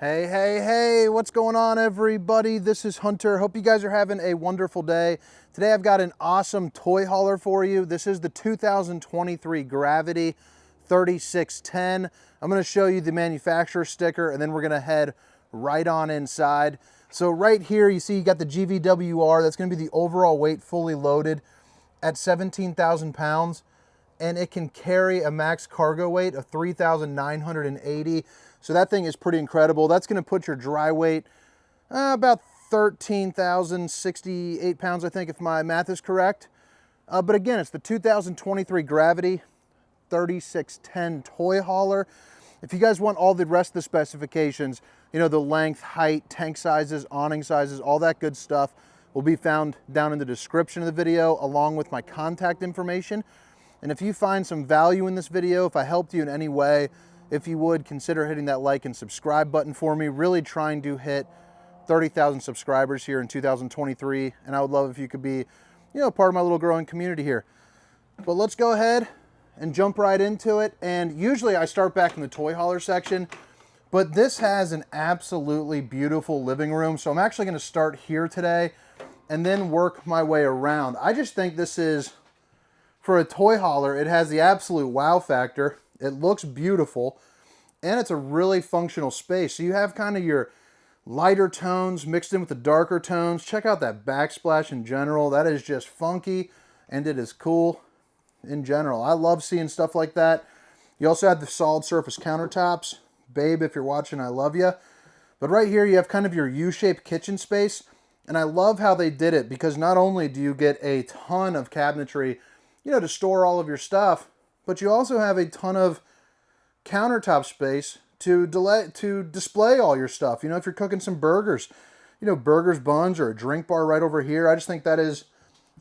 Hey, hey, hey, what's going on, everybody? This is Hunter. Hope you guys are having a wonderful day. Today I've got an awesome toy hauler for you. This is the 2023 Gravity 3610. I'm going to show you the manufacturer sticker, and then we're going to head right on inside. So right here you see you got the GVWR. That's going to be the overall weight fully loaded at 17,000 pounds. And it can carry a max cargo weight of 3,980. So that thing is pretty incredible. That's going to put your dry weight about 13,068 pounds, I think, if my math is correct. But again, it's the 2023 Gravity 3610 toy hauler. If you guys want all the rest of the specifications, you know, the length, height, tank sizes, awning sizes, all that good stuff will be found down in the description of the video, along with my contact information. And if you find some value in this video, if I helped you in any way, if you would consider hitting that like and subscribe button for me. Really trying to hit 30,000 subscribers here in 2023. And I would love if you could be, you know, part of my little growing community here. But let's go ahead and jump right into it. And usually I start back in the toy hauler section, but this has an absolutely beautiful living room. So I'm actually going to start here today and then work my way around. I just think this is, for a toy hauler, it has the absolute wow factor. It looks beautiful, and it's a really functional space. So you have kind of your lighter tones mixed in with the darker tones. Check out that backsplash in general. That is just funky, and it is cool in general. I love seeing stuff like that. You also have the solid surface countertops. Babe, if you're watching, I love you. But right here, you have kind of your U-shaped kitchen space, and I love how they did it, because not only do you get a ton of cabinetry, you know, to store all of your stuff, but you also have a ton of countertop space to display all your stuff. You know, if you're cooking some burgers, you know, burgers, buns, or a drink bar right over here. I just think that is,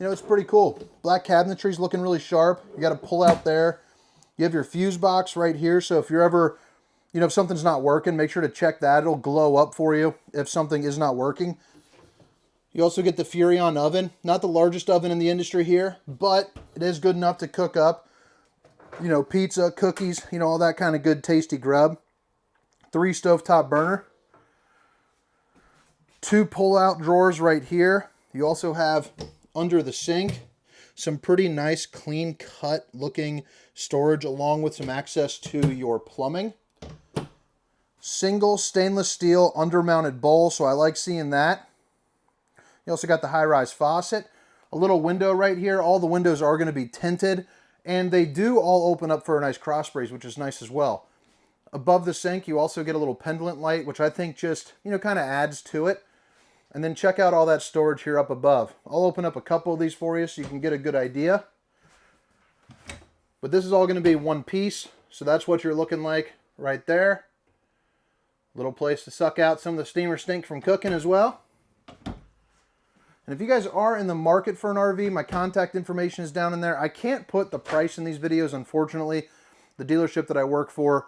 you know, it's pretty cool. Black cabinetry's looking really sharp. You got to pull out there. You have your fuse box right here. So if you're ever, you know, if something's not working, make sure to check that. It'll glow up for you if something is not working. You also get the Furrion oven. Not the largest oven in the industry here, but it is good enough to cook up, you know, pizza, cookies, you know, all that kind of good, tasty grub. 3 stovetop burner. 2 pull-out drawers right here. You also have, under the sink, some pretty nice, clean-cut looking storage, along with some access to your plumbing. Single stainless steel under-mounted bowl, so I like seeing that. You also got the high-rise faucet. A little window right here. All the windows are going to be tinted, and they do all open up for a nice cross breeze, which is nice as well. Above the sink, you also get a little pendant light, which I think just, you know, kind of adds to it. And then check out all that storage here up above. I'll open up a couple of these for you so you can get a good idea. But this is all going to be one piece, so that's what you're looking like right there. Little place to suck out some of the steam or stink from cooking as well. And if you guys are in the market for an RV, my contact information is down in there. I can't put the price in these videos, unfortunately. The dealership that I work for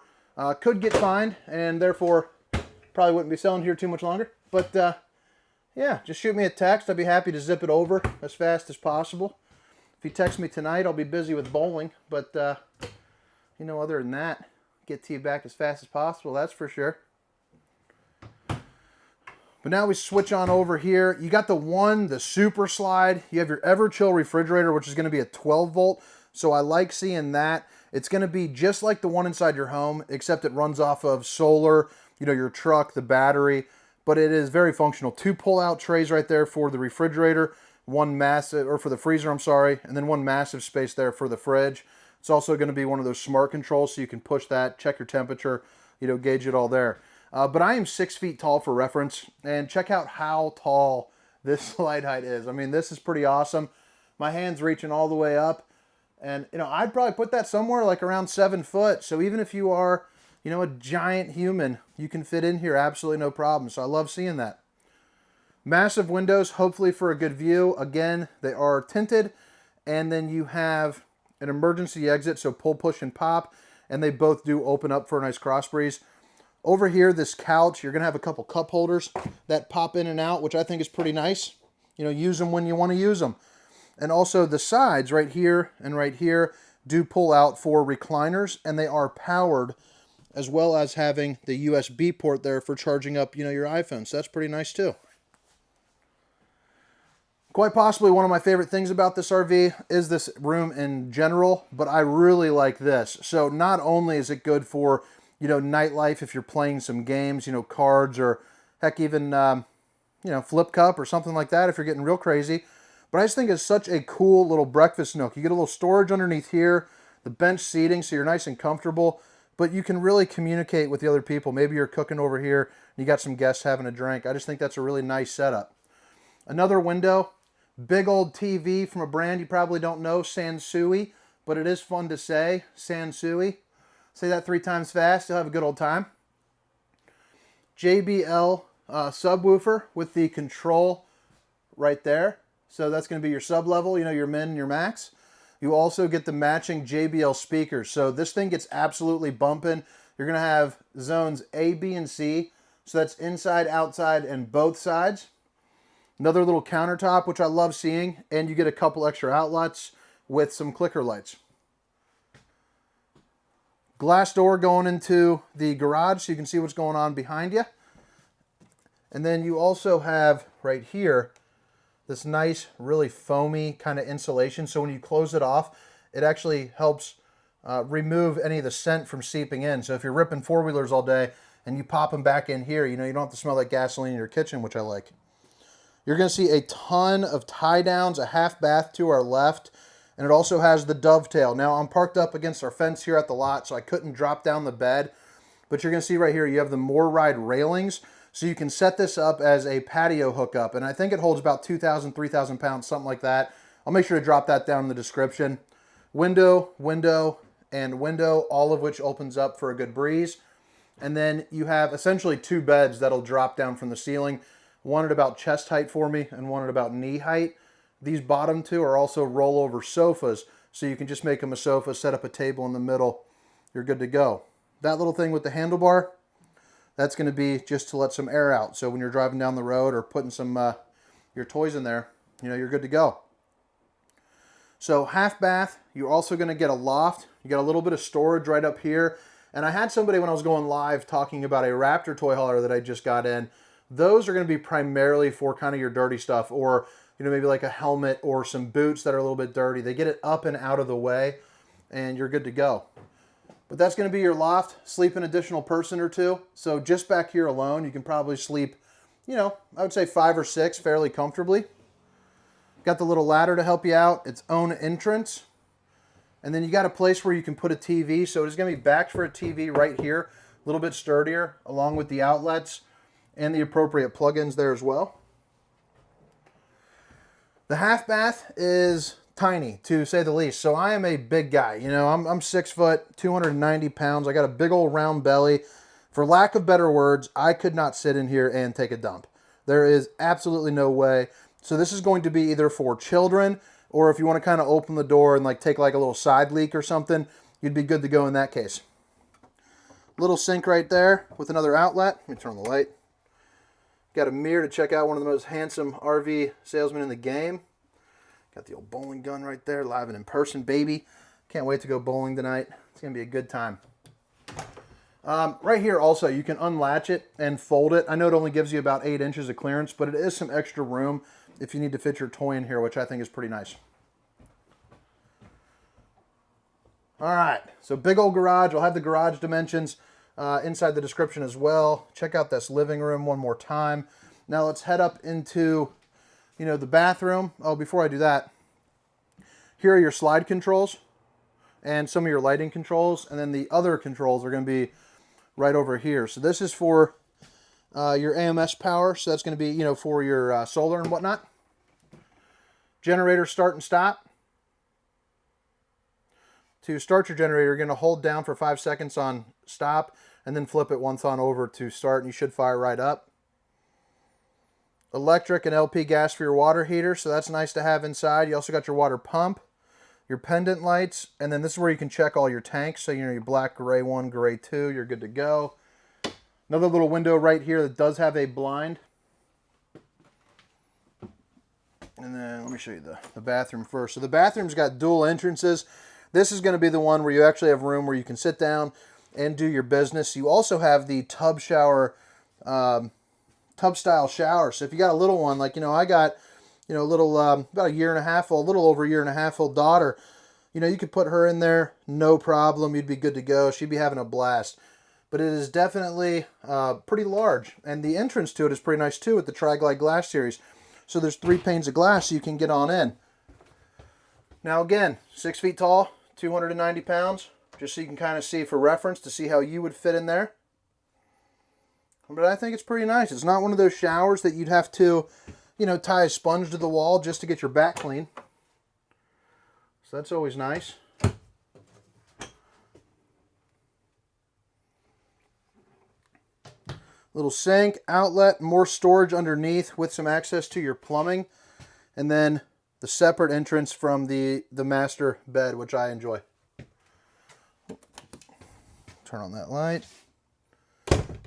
could get fined, and therefore probably wouldn't be selling here too much longer. But yeah, just shoot me a text. I'd be happy to zip it over as fast as possible. If you text me tonight, I'll be busy with bowling. But, you know, other than that, get to you back as fast as possible, that's for sure. But now we switch on over here. You got the super slide. You have your Everchill refrigerator, which is going to be a 12 volt. So I like seeing that. It's going to be just like the one inside your home, except it runs off of solar, you know, your truck, the battery. But it is very functional. 2 pull-out trays right there for the refrigerator, one massive, or for the freezer, I'm sorry, and then one massive space there for the fridge. It's also going to be one of those smart controls, so you can push that, check your temperature, you know, gauge it all there. But I am 6 feet tall for reference, and check out how tall this slide height is. I mean, this is pretty awesome. My hand's reaching all the way up, and, you know, I'd probably put that somewhere like around 7 foot. So even if you are, you know, a giant human, you can fit in here absolutely no problem. So I love seeing that. Massive windows, hopefully for a good view. Again, they are tinted, and then you have an emergency exit, so pull, push, and pop, and they both do open up for a nice cross breeze. Over here, this couch, you're going to have a couple cup holders that pop in and out, which I think is pretty nice. You know, use them when you want to use them. And also the sides right here and right here do pull out for recliners, and they are powered as well as having the USB port there for charging up, your iPhone. So that's pretty nice too. Quite possibly one of my favorite things about this RV is this room in general, but I really like this. So not only is it good for, nightlife if you're playing some games, cards, or heck, even, flip cup or something like that if you're getting real crazy. But I just think it's such a cool little breakfast nook. You get a little storage underneath here, the bench seating, so you're nice and comfortable, but you can really communicate with the other people. Maybe you're cooking over here and you got some guests having a drink. I just think that's a really nice setup. Another window. Big old TV from a brand you probably don't know, Sansui, but it is fun to say, Sansui. Say that 3 times fast, you'll have a good old time. JBL subwoofer with the control right there. So that's going to be your sub level, your min and your max. You also get the matching JBL speakers. So this thing gets absolutely bumping. You're going to have zones A, B, and C. So that's inside, outside, and both sides. Another little countertop, which I love seeing, and you get a couple extra outlets with some clicker lights. Glass door going into the garage so you can see what's going on behind you. And then you also have right here this nice, really foamy kind of insulation. So when you close it off, it actually helps remove any of the scent from seeping in. So if you're ripping four-wheelers all day and you pop them back in here, you don't have to smell like gasoline in your kitchen, which I like. You're going to see a ton of tie downs, a half bath to our left, and it also has the dovetail. Now, I'm parked up against our fence here at the lot, so I couldn't drop down the bed, but you're going to see right here, you have the More Ride railings, so you can set this up as a patio hookup, and I think it holds about 2,000, 3,000 pounds, something like that. I'll make sure to drop that down in the description. Window, window, and window, all of which opens up for a good breeze. And then you have essentially 2 beds that'll drop down from the ceiling. One at about chest height for me and one at about knee height. These bottom 2 are also rollover sofas, so you can just make them a sofa, set up a table in the middle. You're good to go. That little thing with the handlebar, that's going to be just to let some air out. So when you're driving down the road or putting some your toys in there, you're good to go. So half bath, you're also going to get a loft. You got a little bit of storage right up here. And I had somebody when I was going live talking about a Raptor toy hauler that I just got in. Those are going to be primarily for kind of your dirty stuff, or maybe like a helmet or some boots that are a little bit dirty. They get it up and out of the way and you're good to go. But that's going to be your loft. Sleep an additional person or 2. So just back here alone, you can probably sleep, I would say 5 or 6 fairly comfortably. Got the little ladder to help you out, its own entrance. And then you got a place where you can put a TV. So it's going to be backed for a TV right here, a little bit sturdier, along with the outlets and the appropriate plugins there as well. The half bath is tiny, to say the least. So I am a big guy. I'm 6 foot, 290 pounds. I got a big old round belly. For lack of better words, I could not sit in here and take a dump. There is absolutely no way. So this is going to be either for children, or if you want to kind of open the door and take like a little side leak or something, you'd be good to go in that case. Little sink right there with another outlet. Let me turn on the light. Got a mirror to check out one of the most handsome RV salesmen in the game. Got the old bowling gun right there, live and in person, baby. Can't wait to go bowling tonight. It's going to be a good time. Right here also, you can unlatch it and fold it. I know it only gives you about 8 inches of clearance, but it is some extra room if you need to fit your toy in here, which I think is pretty nice. All right, so big old garage. I'll have the garage dimensions inside the description as well. Check out this living room one more time. Now let's head up into, the bathroom. Oh, before I do that, here are your slide controls and some of your lighting controls. And then the other controls are going to be right over here. So this is for your AMS power. So that's going to be, for your solar and whatnot. Generator start and stop. To start your generator, you're going to hold down for 5 seconds on stop and then flip it once on over to start, and you should fire right up. Electric and LP gas for your water heater, so that's nice to have inside. You also got your water pump, your pendant lights, and then this is where you can check all your tanks. So, your black, gray 1, gray 2, you're good to go. Another little window right here that does have a blind. And then let me show you the bathroom first. So the bathroom's got dual entrances. This is going to be the one where you actually have room where you can sit down and do your business. You also have the tub shower, tub style shower. So if you got a little one, like, I got, a little, about a year and a half old, a little over a year and a half old daughter, you could put her in there, no problem. You'd be good to go. She'd be having a blast. But it is definitely pretty large. And the entrance to it is pretty nice too with the Tri-Glide glass series. So there's 3 panes of glass so you can get on in. Now again, 6 feet tall, 290 pounds. Just so you can kind of see for reference to see how you would fit in there. But I think it's pretty nice. It's not one of those showers that you'd have to, tie a sponge to the wall just to get your back clean. So that's always nice. Little sink, outlet, more storage underneath with some access to your plumbing. And then the separate entrance from the master bed, which I enjoy. Turn on that light.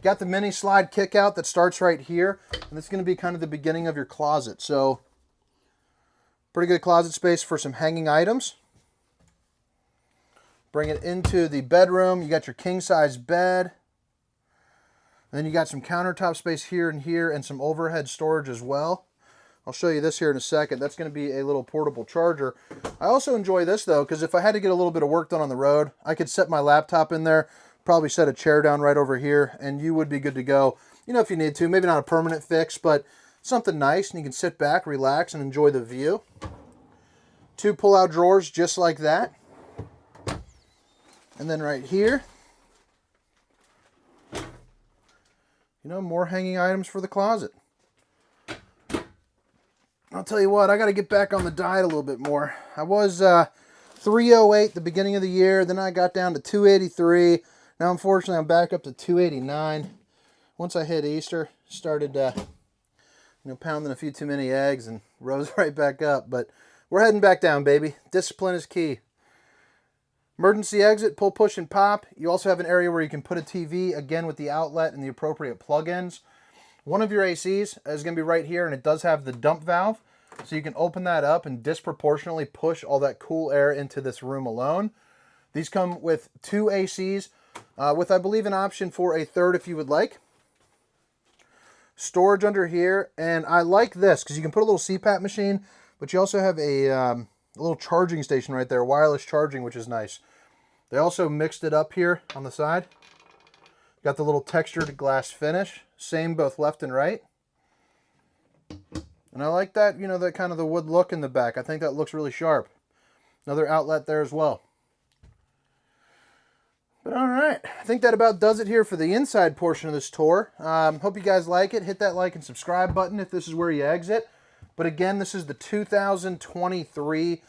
Got the mini slide kick out that starts right here. And it's going to be kind of the beginning of your closet. So pretty good closet space for some hanging items. Bring it into the bedroom. You got your king size bed. And then you got some countertop space here and here and some overhead storage as well. I'll show you this here in a second. That's going to be a little portable charger. I also enjoy this though, because if I had to get a little bit of work done on the road, I could set my laptop in there, probably set a chair down right over here, and you would be good to go. If you need to, maybe not a permanent fix, but something nice, and you can sit back, relax, and enjoy the view. 2 pull-out drawers just like that. And then right here, more hanging items for the closet. I'll tell you what, I got to get back on the diet a little bit more. I was 308 the beginning of the year, then I got down to 283. Now, unfortunately, I'm back up to 289. Once I hit Easter, started, pounding a few too many eggs and rose right back up. But we're heading back down, baby. Discipline is key. Emergency exit, pull, push, and pop. You also have an area where you can put a TV, again, with the outlet and the appropriate plug-ins. One of your ACs is going to be right here, and it does have the dump valve. So you can open that up and disproportionately push all that cool air into this room alone. These come with 2 ACs, with, I believe, an option for a third if you would like. Storage under here, and I like this because you can put a little CPAP machine, but you also have a little charging station right there, wireless charging, which is nice. They also mixed it up here on the side. Got the little textured glass finish, same both left and right. And I like that, that kind of the wood look in the back. I think that looks really sharp. Another outlet there as well. But all right, I think that about does it here for the inside portion of this tour. Hope you guys like it. Hit that like and subscribe button if this is where you exit. But again, this is the 2023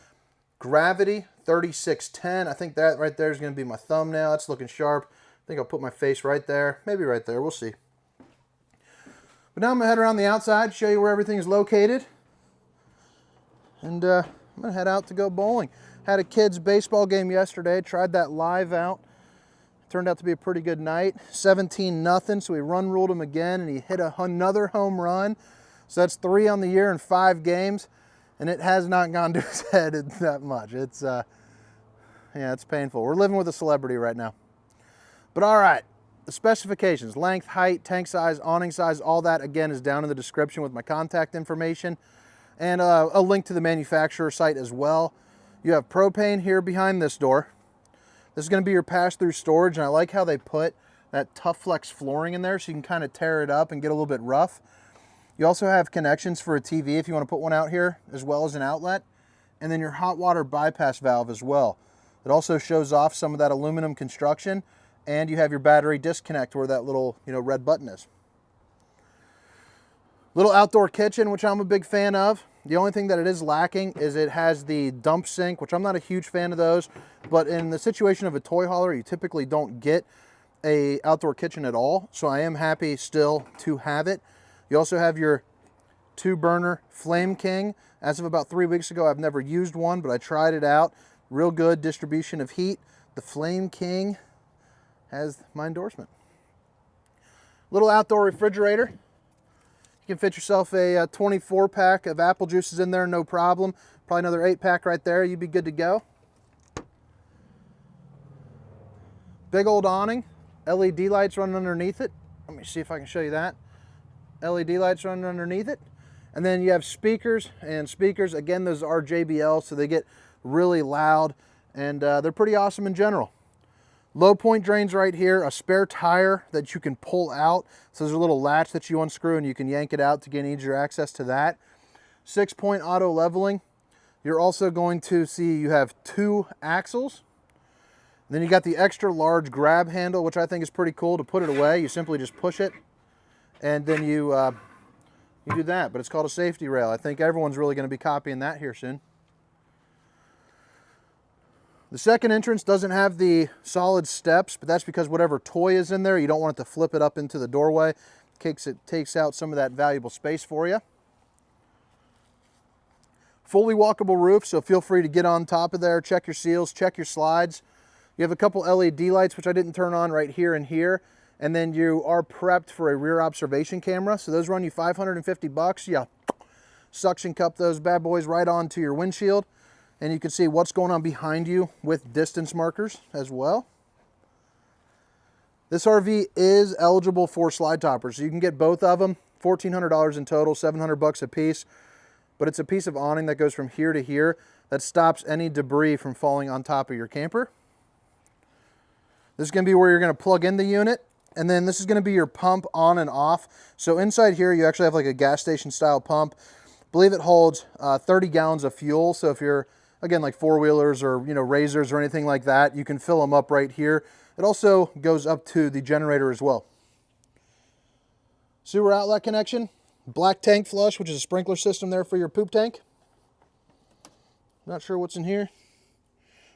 Gravity 3610. I think that right there is going to be my thumbnail. That's looking sharp. I think I'll put my face right there. Maybe right there. We'll see. But now I'm going to head around the outside, show you where everything is located. And I'm going to head out to go bowling. Had a kids' baseball game yesterday. Tried that live out. Turned out to be a pretty good night. 17-0, so we run ruled him again, and he hit another home run. So that's 3 on the year in 5 games, and it has not gone to his head that much. It's, yeah, it's painful. We're living with a celebrity right now. But all right, the specifications, length, height, tank size, awning size, all that, again, is down in the description with my contact information and a link to the manufacturer site as well. You have propane here behind this door. This is going to be your pass-through storage, and I like how they put that Tough Flex flooring in there so you can kind of tear it up and get a little bit rough. You also have connections for a TV if you want to put one out here, as well as an outlet, and then your hot water bypass valve as well. It also shows off some of that aluminum construction, and you have your battery disconnect where that little, red button is. Little outdoor kitchen, which I'm a big fan of. The only thing that it is lacking is it has the dump sink, which I'm not a huge fan of those, but in the situation of a toy hauler, you typically don't get a outdoor kitchen at all, so I am happy still to have it. You also have your 2-burner Flame King. As of about 3 weeks ago, I've never used one, but I tried it out. Real good distribution of heat. The Flame King has my endorsement. Little outdoor refrigerator. You can fit yourself a 24-pack of apple juices in there, no problem. Probably another 8-pack right there. You'd be good to go. Big old awning, LED lights running underneath it. Let me see if I can show you that. LED lights running underneath it. And then you have speakers, and speakers, again, those are JBL, so they get really loud, and they're pretty awesome in general. Low point drains right here, a spare tire that you can pull out. So there's a little latch that you unscrew and you can yank it out to gain easier access to that. 6-point auto leveling. You're also going to see you have 2 axles. Then you got the extra large grab handle, which I think is pretty cool. To put it away, you simply just push it, and then you do that. But it's called a safety rail. I think everyone's really going to be copying that here soon. The second entrance doesn't have the solid steps, but that's because whatever toy is in there, you don't want it to flip it up into the doorway. It takes out some of that valuable space for you. Fully walkable roof, so feel free to get on top of there, check your seals, check your slides. You have a couple LED lights, which I didn't turn on right here and here. And then you are prepped for a rear observation camera. So those run you $550. You suction cup those bad boys right onto your windshield. And you can see what's going on behind you with distance markers as well. This RV is eligible for slide toppers. So you can get both of them, $1,400 in total, $700 a piece. But it's a piece of awning that goes from here to here that stops any debris from falling on top of your camper. This is going to be where you're going to plug in the unit. And then this is going to be your pump on and off. So inside here, you actually have like a gas station style pump. I believe it holds 30 gallons of fuel. So if you're, again, like four-wheelers or, razors or anything like that, you can fill them up right here. It also goes up to the generator as well. Sewer outlet connection, black tank flush, which is a sprinkler system there for your poop tank. Not sure what's in here.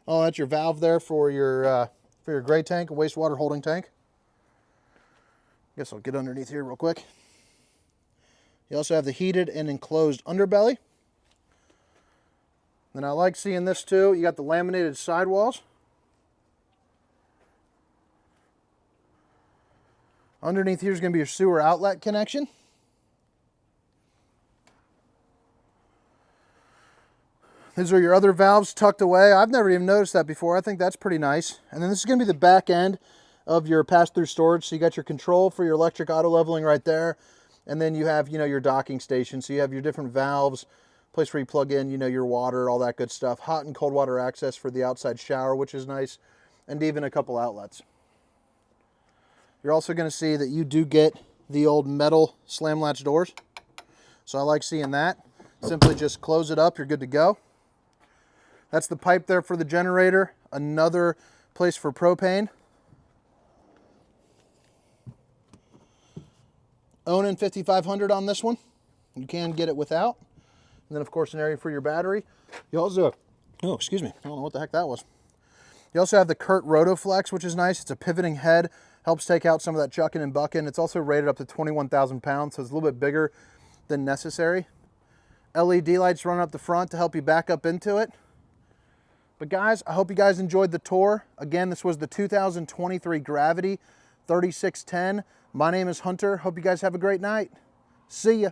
Oh, that's your valve there for your gray tank, a wastewater holding tank. Guess I'll get underneath here real quick. You also have the heated and enclosed underbelly. Then I like seeing this too. You got the laminated sidewalls. Underneath here is going to be your sewer outlet connection. These are your other valves tucked away. I've never even noticed that before. I think that's pretty nice. And then this is going to be the back end of your pass-through storage. So you got your control for your electric auto leveling right there. And then you have, your docking station. So you have your different valves, place where you plug in, your water, all that good stuff. Hot and cold water access for the outside shower, which is nice. And even a couple outlets. You're also going to see that you do get the old metal slam latch doors. So I like seeing that. Simply just close it up, you're good to go. That's the pipe there for the generator. Another place for propane. AWNING 5500 on this one. You can get it without. And then of course an area for your battery. You also, oh excuse me, I don't know what the heck that was. You also have the Curt Rotoflex, which is nice. It's a pivoting head, helps take out some of that chucking and bucking. It's also rated up to 21,000 pounds, so it's a little bit bigger than necessary. LED lights running up the front to help you back up into it. But guys, I hope you guys enjoyed the tour. Again, this was the 2023 Gravity 3610. My name is Hunter. Hope you guys have a great night. See ya.